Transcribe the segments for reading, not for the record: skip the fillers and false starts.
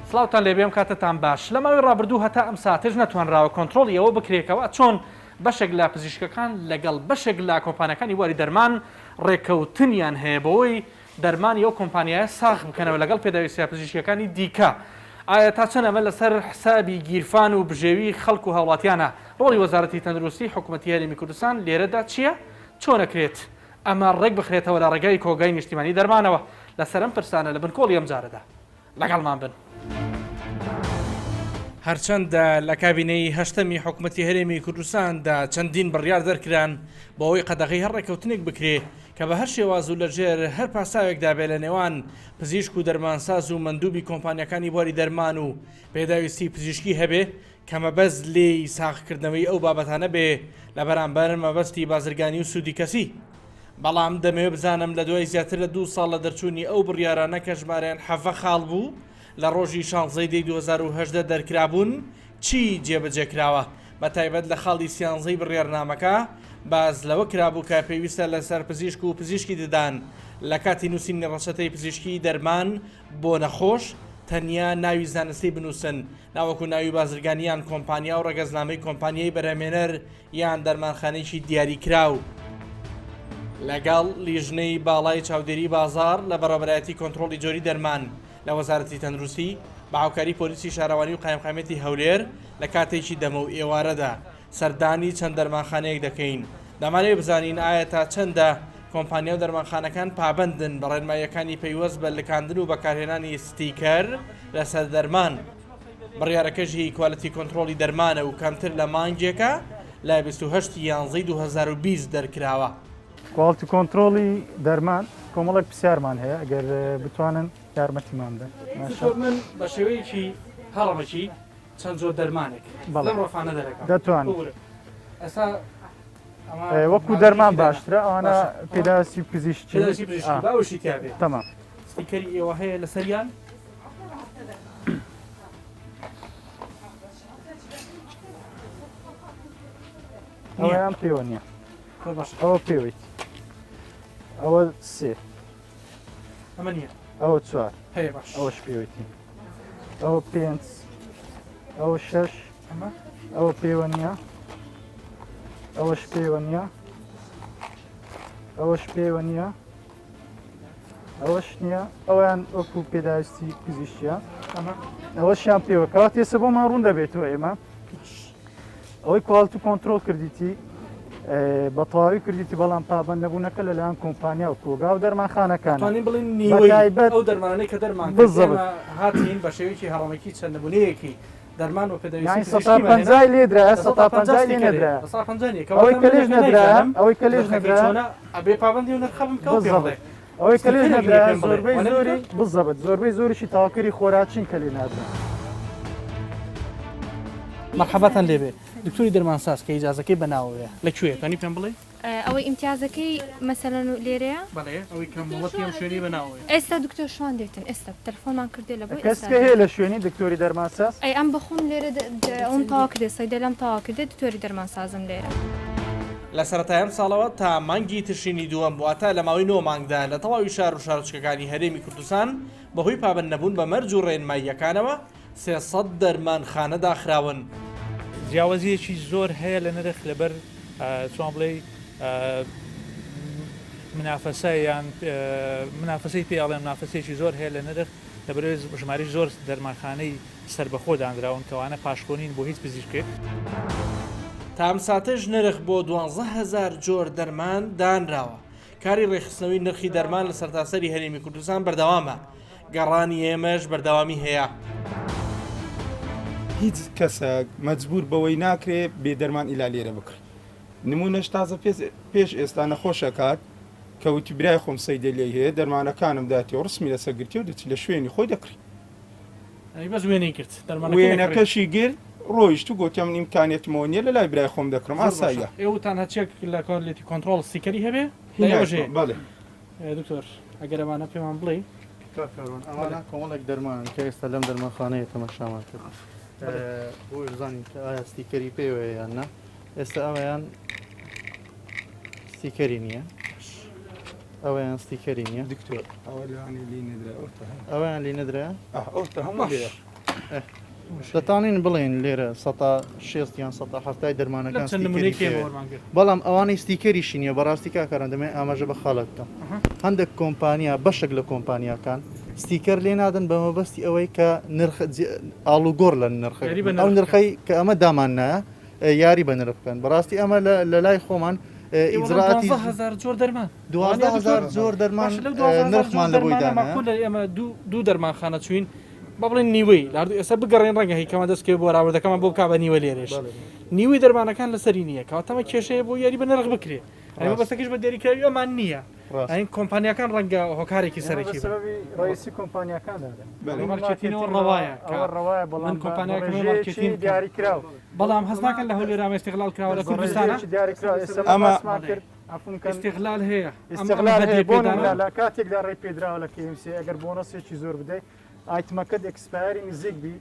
سڵاوتان لێبێم کاتتان باش لەماوەی ڕابردوو هەتا ئەم ساتێژ نەتوانراوە کۆنتترۆڵی ئەوە بکرێتەوە چۆن بەشێک لە پزیشکەکان لەگەڵ بەشێک لە کۆمپانیەکانی واری دەرمان ڕێکەوتنیان هەیە بەوەی دەرمانی ئەو کۆمپانیایە ساغ بکەنەوە لەگەڵ پێداویستە پزیشکەکانی دیکە. ئایا تا چەند ئەمە لەسەر حسابی گیرفان و بژێوی خەڵک و هاوڵاتیانە ڕۆڵی وەزارەتی تەندروستی حکوومەتی هەرێمی کوردستان لێرەدا چییە؟ چۆنەکرێت ئەمە ڕێک بخرێتەوە لە ڕێگای کۆگای نیشتیمانی دەرمانەوە لەسەر ئەم پرسانە لە بنکۆڵی ئەم جارەدا لەگەڵمان بن. هەرچەندە لە کابینەی هەشتەمی حکوومەتی هەرێمی کوردستاندا چەندین بڕیار دەرکران بۆەوەی قەدەغی هەر ڕێکەوتنێک بکرێ کە بە هەر شێواز و لەژێر هەر پاساوێکدا بێ لە نێوان پزیشک و دەرمانساز و مندوبی کۆمپانیەکانی بواری دەرمان و پێداویستی پزیشکی هەبێ کەمە بەز لێی ساغکردنەوەی ئەو بابەتانە بێ لە بەرامبەر مەبەستی بازرگانی و سوودی کەسی. بەڵام دەمەوێت بزانم لە دوای زیاتر لە 2 ساڵ لە دەرچوونی ئەو بڕیارانە کە ژمارەیان حەڤە خاڵ بوو لە ڕۆژی 16 2010 دەرکرابوون چی جێبەجێکراوە بە تایبەت لە خاڵی سیانزەی بڕیارنامەکە باز لەوە کرابوو کە پێویستە لەسەر پزیشک و پزیشکی ددان لە کاتی نووسینی ڕەشەتەی پزیشکی دەرمان بۆ نەخۆش تەنیا ناوی زانستی بنووسن ناوەکو ناوی بازرگانیان کۆمپانیا و ڕێگەزنامەی کۆمپانیای بەرهەمێنەر یان دەرمانخانەیەکی دیاریکراو لەگەڵ لیژنەی باڵای چاودێری بازار لە بەڕێوەبەرایەتی کۆنتترۆلی جۆری دەرمان لە وەزارەتی تەندروستی بە هاوکاری پۆلیسی شارەوانی و قایمقامەتی هەولێر لە کاتێکی دەمە و ئێوارەدا سەردانی چەند دەرمانخانەیەک دەکەین. دەمانەوێت بزانین ئایا تا چەندە کۆمپانیا و دەرمانخانەکان پابندن بە ڕێنماییەکانی پەیوەست بە لەکاندن و بەکارهێنانی ستیکەر لەسەر دەرمان. بڕیارەکەژی کوالەتی کۆنتترۆلی دەرمانە و کەمتر لە مانگێکە لە 28 یانزەی 2020 دەرکراوە. کوالتی کۆنتترۆلی دەرمان کۆمەڵێک پرسیارمان هەیە ئەگەر بتوانن یارمەتیمان بدەن. من بە شێوەیەکی هەڵەمەکی چەند زۆر دەرمانێک لەم ڕۆژانە دەرەکەم دەتوانین. ئێستا وەکو دەرمان باشترە ئەوانە پێداویستی پزیشکی باوشی تیاابێت تەمام ستیکەری ئێوە هەیە لەسەریان ئەویان پێوە نییە ئەوە پێویت ئەوە سێ ئەمە نییە ئەوە 4 هەیە باش ئەوەش پێویتی ئەوە 5 ئەوە 6 ئەوە پێوە نییە ئەوەش پێوە نییە ئەوەش پێوە نییە ئەوەش نییە ئەویان وەکو پێداویستی پزیشکیە ئەوەشیان پێوە کەوات ێستا بۆمان ڕوون دەبێتەوە ئێمە ئەوەی کوالتی کۆنتترۆل کردیتی بە تەواوی کردیتی بەڵام پابەند نەبوونەکە لەلایەن کۆمپانیا و کۆگا و دەرمانخانەکان بڵین نیوەی ئەو دەرمانەی کە دەرمان هاتین بە شێوەیەکی هەڕەمەکی چەند نەبوونەیەکی دەرمان و پێداویستی 150 لێدرا 150 لێ نەدرا ئەوەی کە لێش نەدرا ئەوەی کە لێش نەدرا ئەبێ پابەندی و نرخە بکەوت ئەوەی کە لێش نەدرا زۆربەی زۆری بزەبت زۆربەی زۆریشی تاواکەری خۆراچین کە لێ نادرا. مرحباتان لێبێ دکتۆری دەرمانساز کە ئیجازەکەی بەناوەیە لەکوێ توانی پێم بڵێ ئەوەی ئیمتیازەکەی مەسەلەن و لێرەیە بەڵێ ئەوەی کە وڵەتی ئەم شوێنی بەناوەیە ئێستا دکتۆر شوان دێتن ئێستا تەلفۆنمان کردێ لە بۆ کەسکە هەیە لە شوێنی دکتۆری دەرمانساز ئەی ئەم بخۆم لێرە ئەوم تاوا کردێ سەیدەلەم تاوا کردێ دکتۆری دەرمانسازم لێرە. لە سەرەتای ئەم ساڵەوە تا مانگی تشرینی دووەم واتە لە ماوەی 9 مانگدا لە تەواوی شار و شارچکەکانی هەرێمی کوردستان بەهۆی پابند نەبوون بە مەرج و ڕێنماییەکانەوە 300 دەرمانخانە داخراون. جیاوازیەکی زۆر هەیە لە نرخ لەبەر چۆن بڵێ منافەسەی پێڵێ منافەسێکی زۆر هەیە لە نرخ لەبەرێز ژماری زۆر دەرمانخانەی سربەخۆ دانراون کەوانە پاشکۆنین بۆ هیچ پزیشکێک. تا ئەم ساتەش نرخ بۆ 12,000 جۆر دەرمان دانراوە. کاری ڕێخستنەوەی نرخی دەرمان لە سەرتاسەری هەرێمی کوردستان بەردەوامە گەڕانی ئێمەش بەردەوامی هەیە. هیچ کەسە مەجبور بەوەی ناکرێت بێ دەرمان ئیلا لێرە بکرێت. نمونەش تازە پێش ئێستا نەخۆشەکات کەوتی برای خۆم سەیدە لێ هەیە دەرمانەکانم داتی و ڕسمی لەسەرگرتی و دەچی لە شوێنی خۆی دەکڕی. بەس وێنەی کرد وێنەکەشی گر ڕۆیشت و گوتم ئیمکانێتمەوە نییە لە لای برای خۆم دەکڕم ئاساییە. ئێوەتان هەچێک لە کۆلیتی کۆنتترۆل ستیکەری هەبێ بەڵێ دکتۆر ئەگەر ئەمانە پێمان بڵێ ئەوانە کۆمەڵێک دەرمان کە ئێستا لەم دەرمانخانەیە تەماشامان کرد بۆ زانین کە ئایا ستیکەری پێوەیە یان نا ئێستا ئەوەیان ستیکەری نییە ئەوەیان ستیکەری نییە دکتۆر ئەوە لەوانی لی نەدرا ئەویان لی نەدرا ئەوتە هەموو دەتوانین بڵێن لێرە 16 یان 17 دەرمانەکان چەند نمونەی کێمەوەمان کرد بەڵام ئەوانەی ستیکەریشی نیە بەڕاستی کاکەران دەمێ ئاماژە بە خاڵەتە هەندێک کۆمپانیا بەشێک لە کۆمپانیاکان ستیکەر لێ نادەن بە مەبەستی ئەوەی کە نرخ ئاڵوگۆڕ لە نرخ ئەو نرخەی کە ئەمە دامان نایە یاری بە نرخ بکەن بەڕاستی ئەمە لە لای خۆمان ئیجراعاتی 12000 جۆر دەرمان 12000 جۆر دەرمان نرخمان لە بۆی دانا ئێمە دوو دەرمانخانە چوین با بڵێن نیوەی ئێستا بگەڕێن ڕەنگە هیکەمە دەستکە بۆ راوردەکەمان بۆ کا بە نیوە لێرێش نیوەی دەرمانەکان لەسەری نییە کەواتەمە کێشەیە بۆ یاری بە نرخ بکرێ ئەمە بەستەکەش بە دیاریکراوی ئەمان نییە ئەین کۆمپانیەکان ڕەنگە هۆکارێکی سەرەکی ڕئیسی کۆمپانیەکاندا مارکێتینەوە ڕەوایە ڕەوایە من کۆمپانیەکەی دیاریکراوە بەڵام هەست ناکەن لە هەولێرا استیغلال کراوە لە کوردستانە ئەمە استیغلال هەیە استقلال هەیە بۆ لە کاتێکدا ڕێ پێدراوە لە KMC ئەگەر بۆنەسێکی زۆر بدەیت ئایتمەکەت ئەکسپایری نزیک بی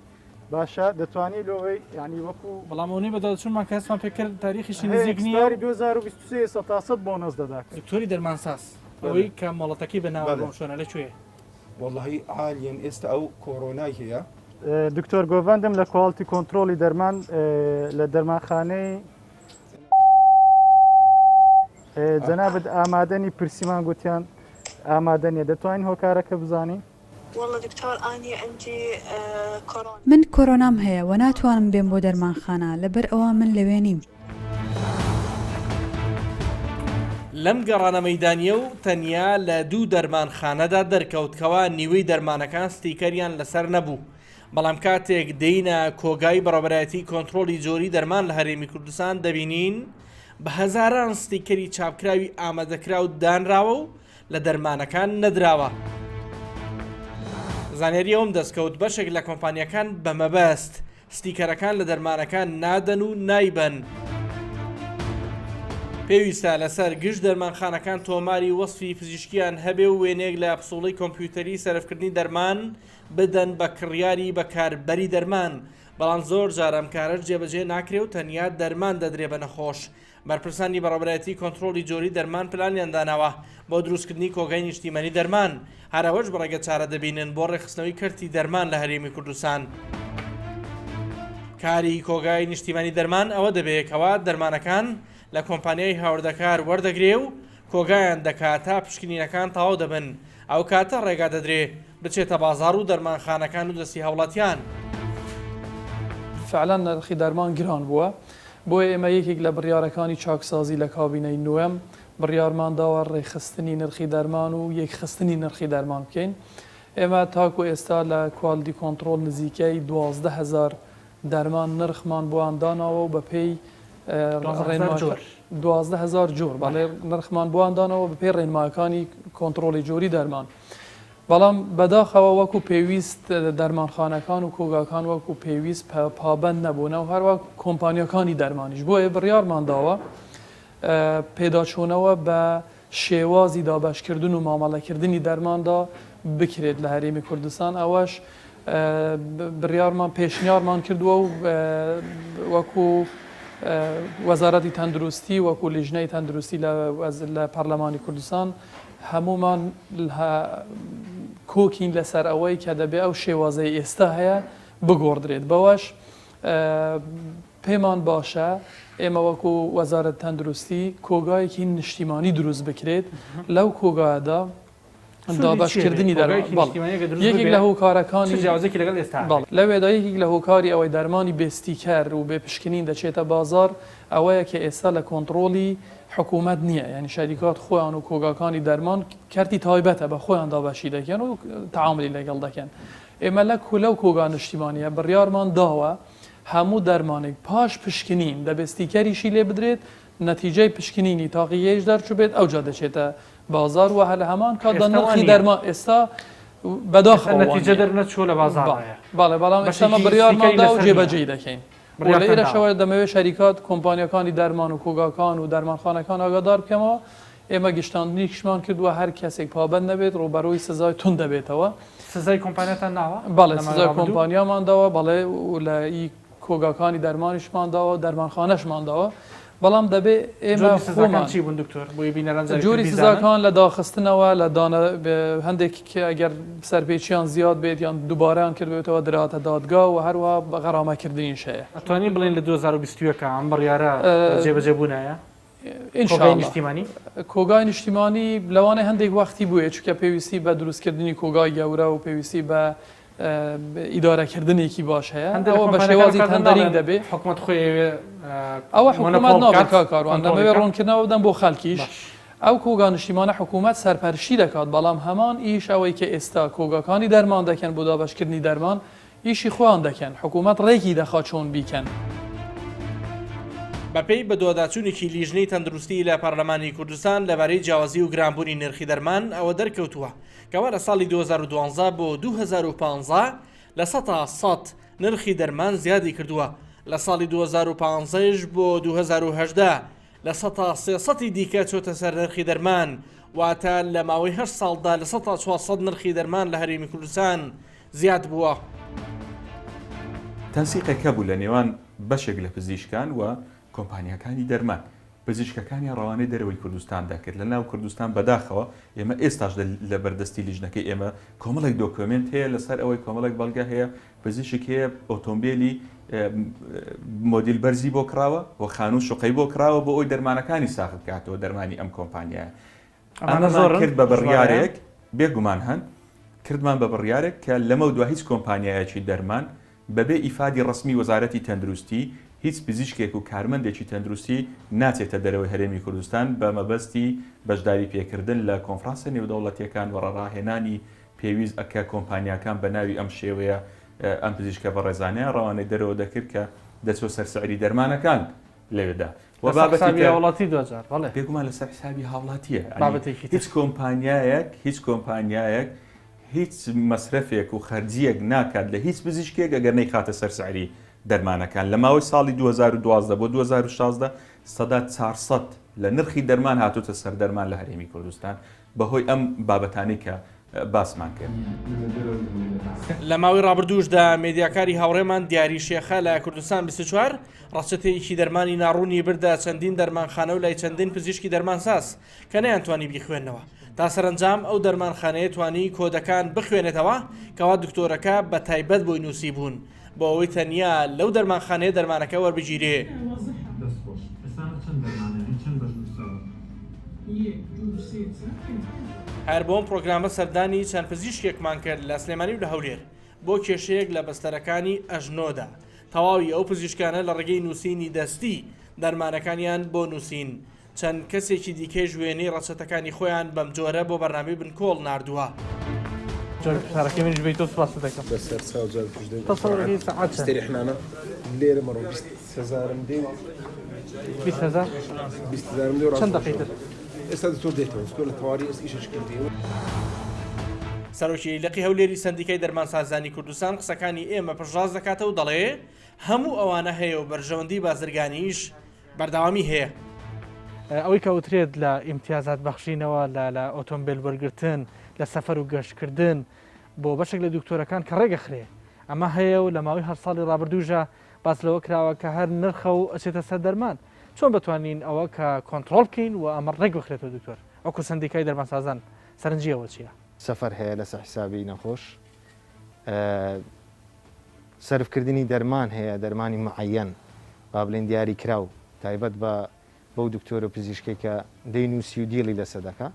باشە دەتوانانی لەوەی ینی وەکو بەڵامەوەی بەداچوونمان کەسمان پێکرد تاریخیشی نزیک نیە 2023 سەتاسەد بۆنەس دەدات دکتۆری دەرمانساز ئەوەی کە مەڵەتەکەی بەناوە بۆ شوێنە لەکوێ واللهی عالیان ئێستا ئەو کۆرۆنای هەیە دکتۆر گۆڤندم لە کواڵتی کۆنتترۆلی دەرمان لە دەرمانخانەی جەنابەت ئامادەنی پرسیمان گوتیان ئامادەنیە دەتوانین هۆکارەکە بزانین والله دكتور أني عندي كورونا من کۆرۆنام هەیە و ناتوانم بێم بۆ دەرمانخانە لەبەر ئەوە من لەوێ نیم لەم گەڕانە مەیدانیە و تەنیا لە دوو دەرمانخانەدا دەرکەوتکەوە نیوەی دەرمانەکان ستیکەریان لەسەر نەبوو بەڵام کاتێک دەینە کۆگای بەڕێوەبەرایەتی کۆنتترۆلی جۆری دەرمان لە هەرێمی کوردستان دەبینین بە هەزاران ستیکەری چاپکراوی ئامادەکرا و دانراوە و لە دەرمانەکان نەدراوە زانێری ئەوم دەستکەوت بەشێک لە کۆمپانیەکان بە مەبەست ستیکەرەکان لە دەرمانەکان نادەن و نایبەن پێویستە لەسەر گشت دەرمانخانەکان تۆماری وەسفی پزیشکیان هەبێ و وێنێک لە پسوڵەی کۆمپیوتەری سەرفکردنی دەرمان بدەن بە کڕیاری بەکاربەری دەرمان بەڵام زۆر جارەم کارە جێبەجێ ناکرێ و تەنیا دەرمان دەدرێ بە نەخۆش بەرپرسانی بەڕێوەبەرایەتی کۆنتترۆلی جۆری دەرمان پلانیان داناوە بۆ دروستکردنی کۆگای نیشتیمەنی دەرمان هەراوەش بڕێگە چارە دەبینن بۆ ڕێخستنەوەی کەرتی دەرمان لە هەرێمی کوردستان کاری کۆگای نیشتیمەنی دەرمان ئەوە دەبێتەوە دەرمانەکان لە کۆمپانیای هاوردەکار وەردەگرێ و کۆگایان دەکات تا پشکنینەکان تەواو دەبن ئەو کاتە ڕێگا دەدرێ بچێتە بازاڕ و دەرمانخانەکان و دەستی هەوڵاتیان فعلا نرخی دەرمان گران بووە بۆیە ئێمە یەکێک لە بڕیارەکانی چاکسازی لە کابینەی نوێم بڕیارمانداوە ڕێخستنی نرخی دەرمان و یەکخستنی نرخی دەرمان بکەین ئێمە تاکو ئێستا لە کوالیتی کۆنتترۆل نزیکەی 12000 دەرمان نرخمان بۆاندانەوە و بە پێی 12000 جۆر بەڵێ نرخمان بۆاندانەوە بە پێی ڕێنماکانی کۆنتترۆلی جۆری دەرمان بەڵام بەداخەوە وەکو پێویست دەرمانخانەکان و کۆگاکان وەکو پێویست پابەند نەبوونە و هەروە کۆمپانیەکانی دەرمانیش بۆیە بڕیارمانداوە پێداچوونەوە بە شێوازی دابشکردن و مامەڵەکردنی دەرماندا بکرێت لە هەرێمی کوردستان ئەوەش بڕیارمان پێشنیارمان کردووە و وەکو وەزارەتی تەندروستی وەکو لیژنەی تەندروستی لە پەرلەمانی کوردستان هەمومان کۆکین لەسەر ئەوەی کە دەبێت ئەو شێوازەی ئێستا هەیە بگۆڕدرێت بەوەش پێمان باشە ئێمە وەکو وەزارەت تەندروستی کۆگایەکی نیشتیمانی دروست بکرێت لەو کۆگایەدا دابشکردنی یەکێک لە هۆکارەکانی لەوێدا یەکێک لە هۆکاری ئەوەی دەرمانی بێستیکەر و بێپشکنین دەچێتە بازار ئەوەیە کە ئێستا لە کۆنتترۆلی حکوومەت نییە ینی شاریکات خۆیان و کۆگاکانی دەرمان کارتی تایبەتە بە خۆیان دابەشی دەکەن و تعاملی لەگەڵ دەکەن ئێمە لە کولە و کۆگان نیشتیمانیە بڕیارمان داوە هەموو دەرمانێک پاش پشکنین دەبێستیکەریشی لێ بدرێت نەتیجەی پشکنینی تاقیەیەش دەرچوو بێت ئەوجا دەچێتە بازار و هەل هەمان کات نرخی دەرمان ئێستا بەداخەوە نەتیجە دەرنەچوو لە بازار باڵێ بەڵام ئێستامە بڕیارماندا و جێبەجێ دەکەین لە ئێرەشەوە دەمەوێت شەریکات کۆمپانیەکانی دەرمان و کۆگاکان و دەرمانخانەکان ئاگادار بکەمەوە ئێمە گشتاندنیشمان کردووە هەر کەسێک پابەند نەبێت ڕوبەرۆی سزای تون دەبێتەوە سزای کۆمپانیەتان ناوە بەڵێ سزای کۆمپانیامانداوە بەڵێ لە کۆگاکانی دەرمانیشمانداوە دەرمانخانەشمانداوە بەڵام دەبێ ئێمە خۆمان چی بوون دکتۆر بۆی بینەرانجاری جۆری سزاکان لە داخستنەوە لە هەندێک ئەگەر سەرپێچیان زیاد بێت یان دووبارەیان کردبێتەوە دراتە دادگا و هەروە بە غەرامەکردنی شەیە ئەتوانین بڵێن لە 2021 ئەم بڕیارە جێبەجێبوونایە نیشتیمانی کۆگای نیشتیمانی لەوانەیە هەندێک وەختی بووە چکە پێویستی بە دروستکردنی کۆگای گەورە و پێویستی بە ئیدارەکردنێکی باش هەیە ئەوە بە شێوازی هەندەرین دەبێت حکومت خۆی ئەوە حکوومەت نابێت کاروان دەبێت ڕوونکردنەوە بدەن بۆ خەڵکیش ئەو کۆگا نیشتیمانە حکوومەت سەرپەرشی دەکات بەڵام هەمان ئیش ئەوەی کە ئێستا کۆگاکانی دەرمان دەکەن بۆ دابەشکردنی دەرمان ئیشی خۆیان دەکەن حکوومەت ڕێکی دەخات چۆن بیکەن. بەپێی بە دوواداچوونێکی لیژنەی تەندروستی لە پەرلەمانی کوردستان لەبارەی جیاوازی و گرانبوونی نرخی دەرمان ئەوە دەرکەوتووە کەوا لە ساڵی 2012 بۆ 2015 لە 100 نرخی دەرمان زیادی کردووە لە ساڵی 2015 بۆ 2010 لە 300 دیکە چۆتە سەر نرخی دەرمان واتە لە ماوەی 8 ساڵدا لە 400 نرخی دەرمان لە هەرێمی کوردستان زیاد بووە. تەنسیقێکە بوو لە نێوان بەشێک لە پزیشکان و کۆمپانیەکانی دەرمان پزیشکەکانی ڕەوانەی دەرەوەی کوردستان دەکرد لە ناو کوردستان بەداخەوە ئێمە ئێستاش لە بەردەستی لیژنەکەی ئێمە کۆمەڵێک دۆکۆمنت هەیە لەسەر ئەوەی کۆمەڵێک بەڵگە هەیە پزیشک هەیە ئۆتۆمبیلی مۆدیل بەرزی بۆ کراوە و خانوو شوقەی بۆ کراوە بۆ ئەوی دەرمانەکانی ساخت کاتەوە دەرمانی ئەم کۆمپانیایە ئەمەمان کرد بە بڕیارێک بێگومان هەن کردمان بە بڕیارێک کە لەمە دوا هیچ کۆمپانیایەکی دەرمان بەبێ ئیفادی ڕسمی وەزارەتی تەندروستی هیچ پزیشکێک و کارمەندێکی تەندروستی ناچێتە دەرەوەی هەرێمی کوردستان بە مەبەستی بەشداری پێکردن لە کۆنفرانسە نێودەوڵەتیەکان و ڕاهێنانی پێویست ئەکە کۆمپانیاکان بە ناوی ئەم شێوەیە ئەم پزیشکە بە ڕێزانەیە ڕەوانەی دەرەوە دەکرد کە دەچۆ سەرسەعری دەرمانەکان لەوێدا وڵاتی پێگومان لەسەر حسابی هاوڵاتیە هیچ کۆمپانیایەک هیچ مەسرفێک و خەرجیەک ناکات لە هیچ پزیشکێک ئەگەر نەیخاتە سەرسەعری دەرمانەکان لە ماوەی ساڵی 2012 بۆ 2016 سەدا 400 لە نرخی دەرمان هاتوتە سەر دەرمان لە هەرێمی کوردستان بەهۆی ئەم بابەتانی کە باسمان کرد. لە ماوەی ڕابردووشدا مێدیاکاری هاوڕێمان دیاری شێخە لە کوردستان 24 ڕاستەتەیەکی دەرمانی ناڕوونی بردا چەندین دەرمانخانە و لای چەندین پزیشکی دەرمانساز کە نەیانتوانی بیخوێنەوە تا سەرنجام ئەو دەرمانخانەیە توانی کۆدەکان بخوێنێتەوە کەوا دکتۆرەکە بە تایبەت بۆی نووسی بوون بۆ ئەوەی تەنیا لەو دەرمانخانەیە دەرمانەکە وەربگیرێ. هەر بۆم پرۆگرامە سەردانی چەند پزیشکێکمان کرد لە سلێمانی و لە هەولێر بۆ کێشەیەک لە بەستەرەکانی ئەژنۆدا تەواوی ئەو پزیشکانە لە ڕێگەی نووسینی دەستی دەرمانەکانیان بۆ نووسین چەند کەسێکی دیکەی ژوێنەی ڕەچەتەکانی خۆیان بەم جۆرە بۆ بەرنامەی بنکۆڵ ناردووە. شارەکەی منیش بێت تۆ سپاس دەکەم بەسەر ساوجار پشت استریحنانە لێرە مەڕۆ 20,000 دێ 20,000 چەند دقیقە ئێستا تۆ دێتەوە تۆ لە تەواوی ئێستا ئیشش کردی. سەرۆکی لەقی هەولێری سندیکای دەرمانسازانی کوردستان قسەکانی ئێمە پژاز دەکاتە و دەڵێ هەموو ئەوانە هەیە و بەرژەوەندی بازرگانیش بەردەوامی هەیە. ئەوەی کەوترێت لە ئیمتیازات بەخشینەوە لە ئۆتۆمبیل وەرگرتن لە سەفەر و گەشتکردن بۆ بەشێک لە دکتۆرەکان کە ڕێگەخرێ ئەمە هەیە و لە ماوەی هەر ساڵی ڕابردووژە باس لەوە کراوە کە هەر نرخە و ئەچێتە سەر دەرمان چۆن بتوانین ئەوە کە کۆنتترۆل بکەین و ئەمە ڕێک بخرێتەوە دکتۆر ئەوکو سندیکای دەرمانسازان سەرنجیەوە چییە؟ سەفەر هەیە لەسەر حسابی نەخۆش سەرفکردنی دەرمان هەیە دەرمانی معەن با بڵێن دیاری کراو تایبەت بە بەو دکتۆرە پزیشکی کە دەینووسی و دیڵی لەسەر دەکە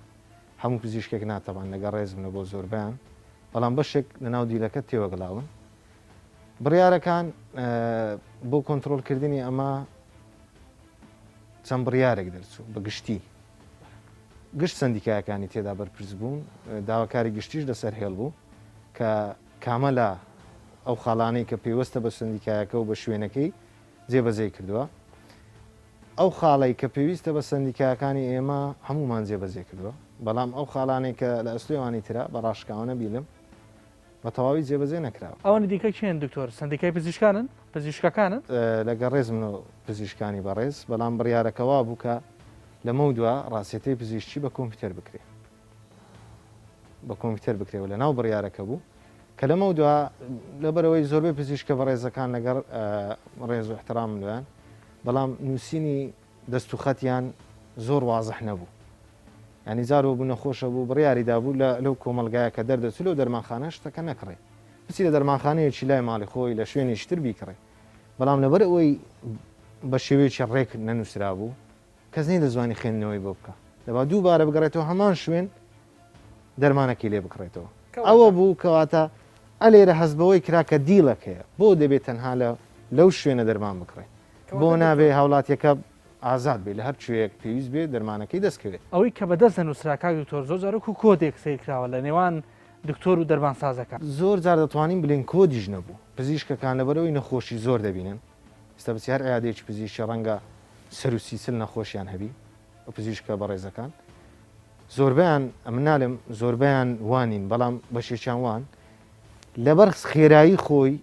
هەموو پزیشکێک ناتەوان لەگە ڕێز بنە بۆ زۆربیان بەڵام بەشێک لە ناو دیلەکە تێوەگەڵاون بڕیارەکان بۆ کۆنتترۆلکردنی ئەمە چەند بڕیارێک دەرچوو بە گشتی گشت سندیکایەکانی تێدا بەرپرس بوون داواکاری گشتیش لەسەر هێڵ بوو کە کامە لە ئەو خاڵانەی کە پێوەستە بە سندیکایەکە و بە شوێنەکەی جێبەجێ کردووە ئەو خاڵی کە پێویستە بە سندیکایەکانی ئێمە هەمومان جێبەجێ کردووە بەڵام ئەو خاڵانێک کە لە ئەسلوێوانی ترا بە ڕاشکاوانە بیلم بە تەواوی جێبەجێ نەکراوە. ئەوەنە دیکە چێن دکتۆر سندیکای پزیشکانن پزیشکەکانن لەگە ڕێز من و پزیشکانی بەڕێز بەڵام بڕیارەکەوا بوو کە لەمە دووە ڕاستێتەی پزیشکی بە کۆمپیوتەر بکرێ بە کۆمپیوتەر بکرێەوە لە ناو بڕیارەکە بوو کە لەمە دووە لەبەرەوەی زۆربەی پزیشکە بە ڕێزەکان لەگەڕ ڕێز و احترام لەوان بەڵام نووسینی دەست و خەتیان زۆر وازح نەبوو ینی زارەوە بوو نەخۆشە بوو بڕیاریدا بوو لەو کۆمەلگایە کە دەردەچوو لەو دەرمانخانە شتەکە نەکڕێ بچی لە دەرمانخانەیەکی لای ماڵی خۆی لە شوێنی تر بیکڕێ بەڵام لەبەر ئەوەی بە شێوەیەکی ڕێک نەنووسرا بوو کەس نەی دەزوانی خوێندنەوەی بۆ بکە دەبا دووبارە بگەڕێتەوە هەمان شوێن دەرمانەکەی لێ بکڕێتەوە ئەوە بوو کەواتە ئەلێرە هەستبەوەی کرا کە دیڵەکەیە بۆ دەبێت تەنها لەو شوێنە دەرمان بکڕێت بۆ نابێ هاوڵاتیەکە ئازاد بێت لە هەر شوەیەک پێویست بێت دەرمانەکەی دەستکەوێت ئەوەی کە بەدەست دەنووسراکە دکتۆر زۆر جارێک و کۆدێک سیرکراوە لە نێوان دکتۆر و دەرمانسازەکە زۆر جار دەتوانین بلێن کۆدیش نەبوو پزیشکەکان لەبەرەوەی نەخۆشی زۆر دەبینن ئێستا بەسیار عیادەیەکی پزیشکی ڕەنگە سەر و سیسل نەخۆشیان هەبی بە پزیشکە بەڕێزەکان زۆربیان ئەم نالم زۆربیان وانین بەڵام بەشێکیان وان لەبەر خێرایی خۆی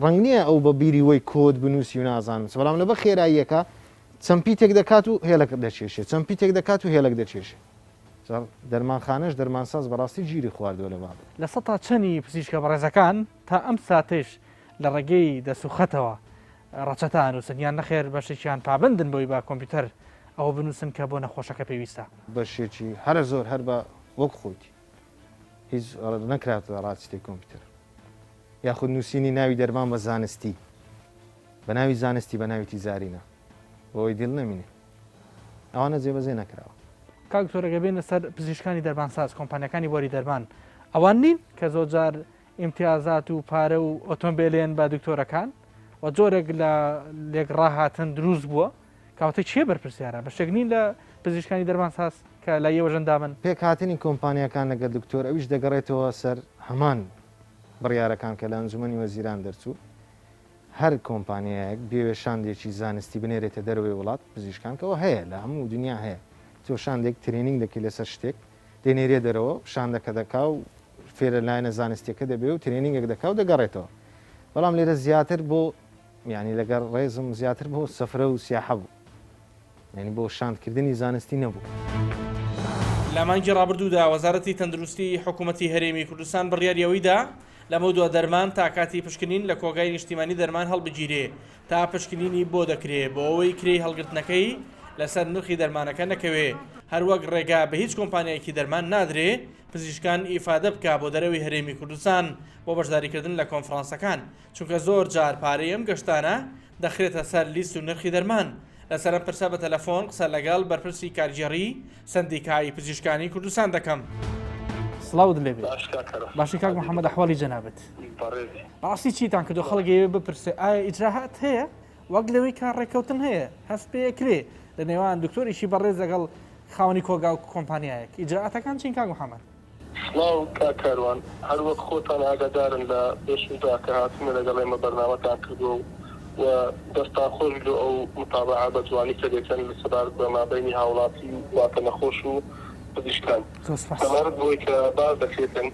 ڕنگ نییە ئەو بە بیری وەی کۆد بنووسی و نازانم بەڵام لەبەر خێراییەکە چەمپیتێک دەکات و هێلک دەچێشێت چەمپیتێک دەکات و هێلک دەچێشێ دەرمانخانەش دەرمانساز بەڕاستی گیری خواردووە لە باب لە سە تا چەندی پزیشکە بەڕێزەکان تا ئەم ساتێش لە ڕێگەی دەسوخەتەوە ڕەچەتان نووسنیان نەخێر بەشێکیان پابندن بۆی با کۆمپیوتەر ئەوە بنووسن کە بۆ نەخۆشەکە پێویستە بەشێکی هەرە زۆر هەر بە وەک خۆیتی هیچ نەکراتە ڕاستی کۆمپیوتەر یاخود نووسینی ناوی دەرمان بە زانستی بە ناوی زانستی بە ناوی تیزارینە بۆی دڵ نەمینێ ئەوانە جێبەجێ نەکراوە کاکتۆرەگە بێنە سەر پزیشکانی دەرمانساز کۆمپانیەکانی بۆری دەرمان ئەوان نین کە زۆرجار ئیمتیازات و پارە و ئۆتۆمبیلێن بە دکتۆرەکان و جۆرێک لە لێک ڕاهاتن دروست بووە کاوتە چێ بەرپرسیارە بە شەکنین لە پزیشکانی دەرمانساز کە لە ئێوە ژەندامن پێک هاتنی کۆمپانیەکان لەگە دکتۆر ئەویش دەگەڕێتەوە سەر هەمان بڕیارەکان کە لە ئەنجومەنی وەزیران دەرچوو هەر کۆمپانیایەک بێوێ شاندێکی زانستی بنێرێتە دەروێ وڵات پزیشکانکەەوە هەیە لە هەموو دنیا هەیە تۆ شاندێک ترێنینگ دەکەی لەسەر شتێک دێنێرێ دەرەوە شاندەکە دەکا و فێرە لایەنە زانستیەکە دەبێ و ترێنینگێک دەکا و دەگەڕێتەوە بەڵام لێرە زیاتر بۆ ینی لەگەر ڕێزم زیاتر بۆ سەفرە و سیاحە بوو ینی بۆ شاندکردنی زانستی نەبوو. لە مانگی ڕابردوودا وەزارەتی تەندروستی حکوومەتی هەرێمی کوردستان بڕیاریەوەیدا لەمە دووە دەرمان تا کاتی پشکنین لە کۆگای نیشتیمانی دەرمان هەڵبگیرێ تا پشکنینی بۆ دەکرێت بۆ ئەوەی کرێی هەڵگرتنەکەی لەسەر نرخی دەرمانەکە نەکەوێ هەروەک ڕێگا بە هیچ کۆمپانیایەکی دەرمان نادرێ پزیشکان ئیفادە بکە بۆ دەرەوەی هەرێمی کوردستان بۆ بەشداریکردن لە کۆنفرانسەکان چونکە زۆر جار پارەی ئەم گەشتانە دەخرێتە سەر لیست و نرخی دەرمان لەسەر ئەم پرسە بە تەلەفۆن قسە لەگەڵ بەرپرسی کارگێڕی سندیکای پزیشکانی کوردستان دەکەم. سڵاو دلێبێ باشی کاک محەممەد ئەحواڵی جەنابەت ڕاستی چیتان کردو خەڵگەوێ بپرسێ ئایا ئیجراهات هەیە وەک لەوەی کار ڕێککەوتن هەیە هەست پێکرێ لە نێوان دکتۆریشی بەڕێز لەگەڵ خاوەنی کۆگا و کۆمپانیایەک ئیجراعاتەکان چین کاک محەممەد؟ سڵاو کاکاروان هەروەک خۆتان ئاگادارن لە پێشدا کە هاتوونە لەگەڵ ئێمە بەرنامەتان کردو و دەستان خۆش لە ئەو متابعە بە جوانی کە دەکەن لە سەبارەت بە مابەینی هاوڵاتی واتە نەخۆش و پزیشکان سەبارەت بۆی کە باز دەکرێتن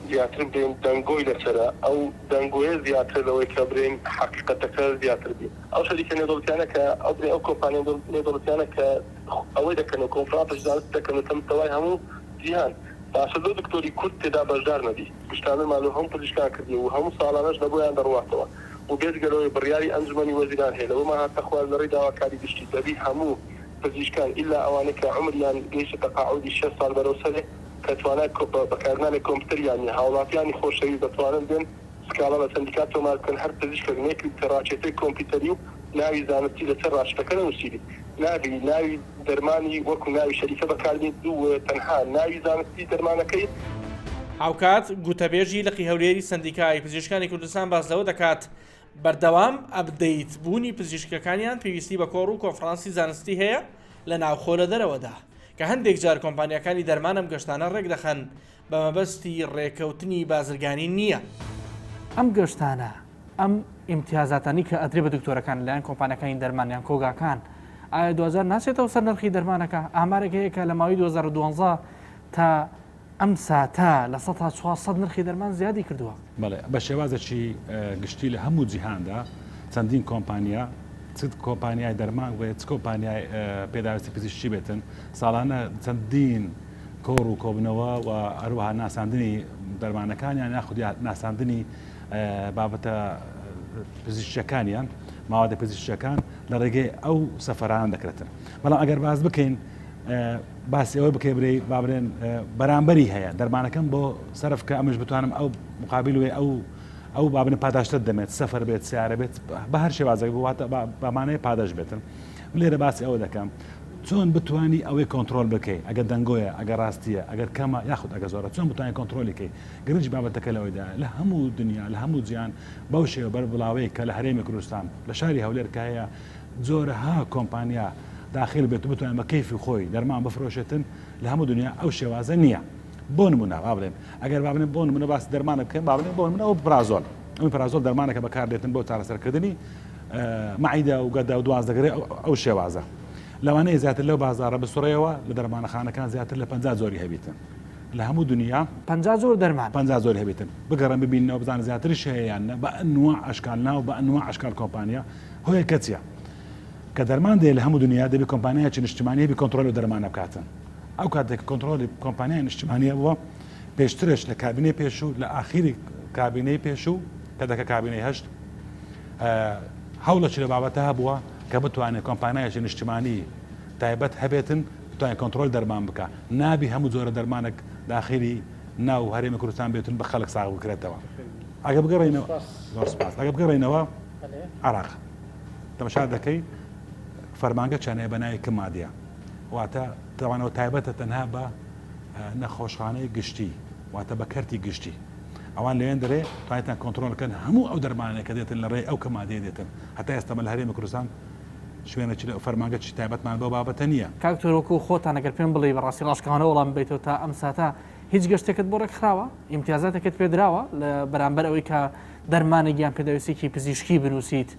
زیاتر بێن دەنگۆی لەسەرە ئەو دەنگۆیە زیاتر لەوەی کە برێن حقیقەتەکە زیاتر بێت ئەو شەریکە نێودەوڵەتیانە کە ئەو کۆمپانیا نێودەوڵەتیانە کە ئەوەی دەکەنەوە کۆنفرانس دەکەن تەمەتەوای هەموو جیهان باشە دۆ دکتۆری کورد تێدا بەشدار نەبی گشتانەمان لە هەموو پزیشکان کردی و هەموو ساڵانەش لە بۆیان دەڕواتەوە و بێزگەرەوەی بڕیاری ئەنجومەنی وەزیران هەیە لەوەمان هاتە خوارد لەڕێی داواکاری گشتی دەبی هەموو پزیشکان ئیلا ئەوانە کە عمریان گەیشتە تەقاعودی 6 ساڵ بەرەو سەرێ کە توانای بەکارهێنانی کۆمپیوتەریانی هاوڵاتیانی خۆشەویست دەتوانن بێن سکاڵە لە سندیکات تۆمار بکەن هەر پزیشکێک نێکی ڕاکێتەی کۆمپیوتەری و ناوی زانستی لەسەر ڕاشتەکە نەنووسیری ناوی ناوی دەرمانی وەکو ناوی شەریکە بەکاربێت دوو تەنها ناوی زانستی دەرمانەکەی. هاوکات گوتەبێژی لەقی هەولێری سندیکای پزیشکانی کوردستان باز لەوە دەکات بەردەوام ئەپدەیت بوونی پزیشکەکانیان پێویستی بە کۆڕ و کۆنفرانسی زانستی هەیە لە ناوخۆ لە دەرەوەدا کە هەندێک جار کۆمپانیەکانی دەرمانم گەشتانە ڕێک دەخەن بە مەبەستی ڕێکەوتنی بازرگانی نییە. ئەم گەشتانە ئەم ئیمتیازاتانی کە ئەدرێ بە دکتۆرەکان لەلایەن کۆمپانیەکانی دەرمانیان کۆگاکان ئایا 2000 ناسێتەوە سەر نرخی دەرمانەکە ئامارێک هەیە کە لە ماوەی 2012 تا ئەم ساتە لە 100 تا 400 نرخی دەرمان زیادی کردووە. بەڵێ بە شێوازێکی گشتی لە هەموو جیهاندا چەندین کۆمپانیا چ کۆمپانیای دەرمان و چ کۆمپانیای پێداویستی پزیشکی بێتن ساڵانە چەندین کۆڕ و کۆبنەوە و هەروەها ناساندنی دەرمانەکانیان یاخود ناساندنی بابەتە پزیشکەکانیان ماوەدە پزیشکەکان لە ڕێگەی ئەو سەفەران دەکرێتن بەڵام ئەگەر باز بکەین باسی ئەوەی بکەی برێ بابرێن بەرامبەری هەیە دەرمانەکەم بۆ سەرف کە ئەمەش بتوانم ئەو مقابل وێ ئەو بابنە پاداشتت دەمێت سەفەر بێت سیارە بێت بە هەر شێوازێک بواتە بەمانەیە پاداش بێتن لێرە باسی ئەوە دەکەم چۆن بتوانی ئەوەی کۆنتترۆل بکەی ئەگەر دەنگۆیە ئەگەر ڕاستیە ئەگەر کەمە یاخود ئەگە زۆرە چۆن بتوانانی کۆنتترۆلیکەی گرنج بابەتەکە لەوەیدا لە هەموو دنیا لە هەموو جیان بەو شێوە بەر بڵاوەیە کە لە هەرێمی کوردستان لە شاری هەولێر کە هەیە زۆرها کۆمپانیا داخل بێت بتوانێت بە کەیفی خۆی دەرمان بفرۆشێتن لە هەموو دنیا ئەو شێوازە نییە بۆ نمونە بابڵێن ئەگەر بابنێن بۆ نمونە باسی دەرمانە بکەن بابنێن بۆ نمونە ئەو پرازۆل ئەو پرازۆل دەرمانەکە بەکاردێتن بۆ چارەسەرکردنی مەعیدە و گەدا و دواز دەگرێت ئەو شێوازە لەوانەیە زیاتر لەو بازارە بسوڕێەوە لە دەرمانەخانەکان زیاتر لە 50 زۆری هەبیتن لە هەموو دنیا 50 زۆر دەرمان 50 زۆری هەبیتن بگەڕن ببینەوە بزانە زیاتریش هەیەیان بە ئەنواع ئەشکالنا و بە ئەنواع ئەشکال کۆمپانیا هۆیە کەچیە کە دەرمان دێ لە هەموو دنیا دەبێت کۆمپانیایکی نیشتیمانی بی کۆنتترۆل و دەرمانە بکاتن ئەو کاتێک کۆنتترۆلی کۆمپانیای نیشتیمانیە بووە پێشترش لە کابینەی پێشوو لە ئاخیری کابینەی پێشوو کە دەکە کابینەی هەشت هەوڵەکی لە بابەتە هەبووە کە بتوانێت کۆمپانیایکی نیشتیمانی تایبەت هەبێتن بتوانێت کۆنتترۆل دەرمان بکە نابی هەموو جۆرە دەرمانێک داخلی ناو هەرێمی کوردستان بێتن بە خەڵک ساغ بکرێتەوە ئەگە بگەڕێنەوە عراق تەماشا دەکەی فەرمانگە چانەیە بە ناوی کمادیە واتە دەوانەوە تایبەتە تەنها بە نەخۆشخانەی گشتی واتە بە کەرتی گشتی ئەوان لەوێن دەرێ توانێتان کۆنتترۆلکەن هەموو ئەو دەرمانێکە دێتن لە ڕێ ئەو کەمادێ دێتن هەتا ئێستامە لە هەرێمی کوردستان شوێنە فەرمانگە چی تایبەتمان بۆ بابەتە نییە کاکتۆرۆکو خۆتان ئەگەر پێم بڵێ بەڕاستی ڕاشکانە وەڵام بێتەوە تا ئەم ساتە هیچ گەشتێکت بۆ ڕێکخراوە ئیمتیازاتێکت پێدراوە لە بەرامبەر ئەوەی کە دەرمانێکیان پێداویستێکی پزیشکی بنووسیت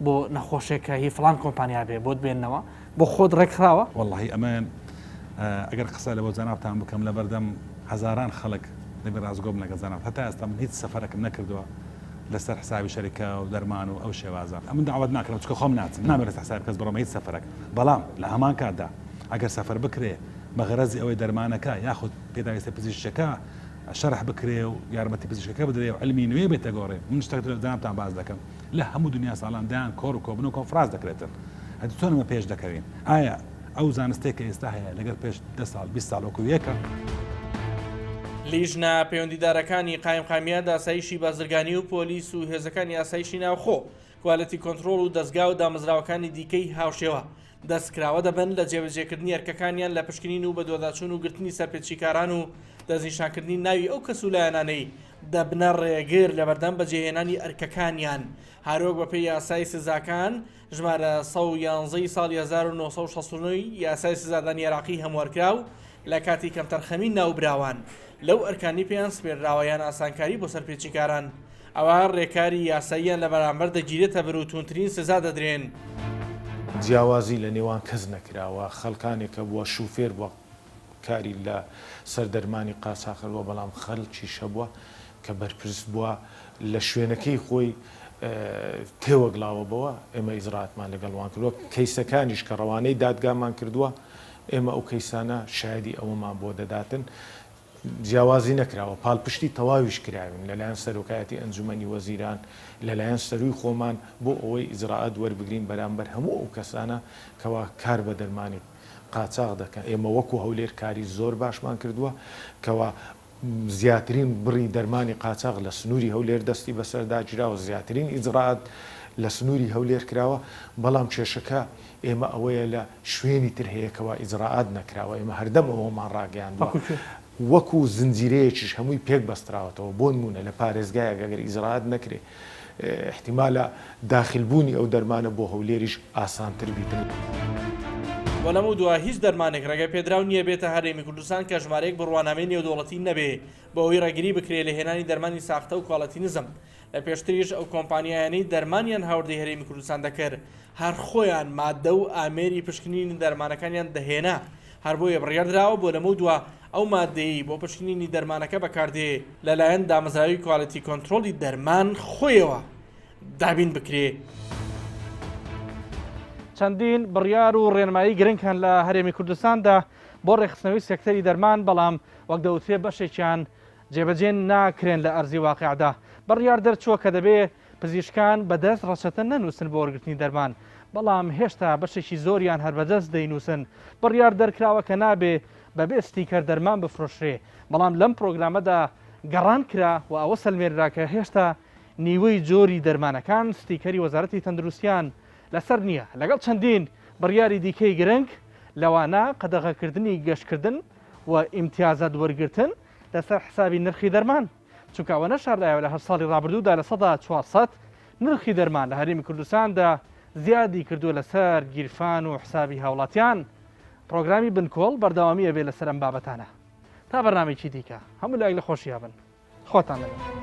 بۆ نەخۆشێکە هی فلان کۆمپانیا بێ بۆت بێننەوە بۆ خۆت ڕێکخراوە واللهی ئەمەن ئەگەر قسە لە بۆ جەنابتان بکەم لە بەردەم هەزاران خەڵک دەبێت ڕازگۆ بن لەگە جەناب هەتا ئێستا من هیچ سەفەرێکم نەکردووە لەسەر حسابی شەریکە و دەرمان و ئەو شێوازە من داوت ناکرم چکە خۆم ناچم نامێت حساب کەس بڕۆمە هیچ سەفەرێک بەڵام لە هەمان کاتدا ئەگەر سەفەر بکرێ بە غەرەزی ئەوەی دەرمانەکە یاخود پێداویستە پزیشکەکە شەرح بکرێ و یارمەتی پزیشکەکە بدرێ و علمی نوێ بێتە گۆڕێ من شتێک جەنابتان باز دەکەم لە هەموو دنیا ساڵان دایان کۆڕ و کۆبن و کۆنفراز دەکرێتن هەدی چۆنمە پێش دەکەوین ئایا ئەو زانستێک کە ئێستا هەیە لەگەر پێش 10 ساڵ 20 ساڵ وەکو یەکە لیژنە پەیوەندیدارەکانی قایمقامیە داسایشی بازرگانی و پۆلیس و هێزەکانی یاسایشی ناوخۆ کوالەتی کۆنتترۆل و دەستگا و دامەزراوەکانی دیکەی هاوشێوە دەستکراوە دەبن لە جێبەجێکردنی ئەرکەکانیان لە پشکنین و بەدۆداچوون و گرتنی سەرپێچیکاران و دەستنیشانکردنی ناوی ئەو کەسولایەنانەی دەبنە ڕێگر لە بەردەم بەجێهێنانی ئەرکەکانیان هەروەک بەپێی یاسای سزاکان ژمارە 111 ساڵی 1969 یاسای سزادانی عێراقی هەموارکراو لە کاتی کەمتەرخەمی ناوبراوان لەو ئەرکانی پێیان سپێرراوەیان ئاسانکاری بۆ سەرپێچیکاران ئەوە ڕێکاری یاساییان لە بەرامبەر دەگیرێتە بەروتونترین سزا دەدرێن جیاوازی لە نێوان کەس نەکراوە خەڵکانێکە بووە شوفێر بووە کاری لە سەردەرمانی قاچاقەوە بەڵام خەڵکیشە بووە کە بەرپرس بووە لە شوێنەکەی خۆی تێوەگڵاوە بەوە ئێمە ئیزراتمان لەگەڵوان کردووە کەیسەکانیش کە ڕەوانەی دادگامان کردووە ئێمە ئەو کەیسانە شایدی ئەوەمان بۆ دەداتن جیاوازی نەکراوە پاڵپشتی تەواویش کراوین لەلایەن سەرۆکایەتی ئەنجومەنی وەزیران لەلایەن سەروی خۆمان بۆ ئەوەی ئیزراعات وەربگرین بەرامبەر هەموو ئەو کەسانە کەوا کار بە دەرمانی قاچاق دەکەن ئێمە وەکو هەولێر کاری زۆر باشمان کردووە کەوا زیاترین بڕی دەرمانی قاچاق لە سنووری هەولێر دەستی بەسەرداگیراوە زیاترین ئیزراعات لە سنووری هەولێر کراوە بەڵام کێشەکە ئێمە ئەوەیە لە شوێنی تر هەیەکەوە ئیزراعات نەکراوە ئێمە هەردەم ئەوەمان ڕاگەیان وەکو زنجیرەیەکیش هەمووی پێک بەستراوەتەوە بۆ نمونە لە پارێزگایە ئەگەر ئیزراعات نەکرێ احتیمالە داخلبوونی ئەو دەرمانە بۆ هەولێریش ئاسانتر بیتن. بۆ لەمە دووە هیچ دەرمانێک ڕێگەی پێدراو نییە بێتە هەرێمی کوردستان کە ژمارەیەک بڕوانامەی نێودوڵەتی نەبێ بە ئەوەی ڕێگیری بکرێت لە هێنانی دەرمانی ساختە و کوالەتی نزم لە پێشتریش ئەو کۆمپانیایانەی دەرمانیان هاوردەی هەرێمی کوردستان دەکرد هەر خۆیان مادە و ئامێری پشکنینی دەرمانەکانیان دەهێنا هەر بۆیە بڕیاردراوە بۆ لەمە دووە ئەو مادەی بۆ پشکنینی دەرمانەکە بەکاردێ لەلایەن دامەزراوی کوالەتی کۆنتترۆلی دەرمان خۆیەوە دابین بکرێ. چەندین بڕیار و ڕێنمایی گرنگان لە هەرێمی کوردستاندا بۆ ڕێخستنەوەی سێکتەری دەرمان بەڵام وەک دەوترێ بەشێکیان جێبەجێ ناکرێن لە ئەرزی واقعدا بڕیار دەرچووە کە دەبێ پزیشکان بەدەست ڕەچەتە نەنووسن بۆ وەرگرتنی دەرمان بەڵام هێشتا بەشێکی زۆریان هەر بەدەست دەینووسن بڕیار دەرکراوە کە نابێ بەبێ ستیکەر دەرمان بفرۆشرێ بەڵام لەم پرۆگرامەدا گەڕان کرا و ئەوە سەلمێنرا کە هێشتا نیوەی جۆری دەرمانەکان ستیکەری وەزارەتی تەندروستیان لەسەر نییە لەگەڵ چەندین بڕیاری دیکەی گرنگ لەوانە قەدەغەکردنی گەشتکردن و ئیمتیازات وەرگرتن لەسەر حسابی نرخی دەرمان چونکە ئەوە نەشاردایەوە لە هەر ساڵی ڕابردوودا لە 400 نرخی دەرمان لە هەرێمی کوردستاندا زیادی کردووە لەسەر گیرفان و حسابی هاوڵاتیان پرۆگرامی بنکۆڵ بەردەوامیە بێ لەسەر ئەم بابەتانە تا بەرنامێکی دیکە هەموو لایەک لە خۆشییا بن خۆتان لەگەڵ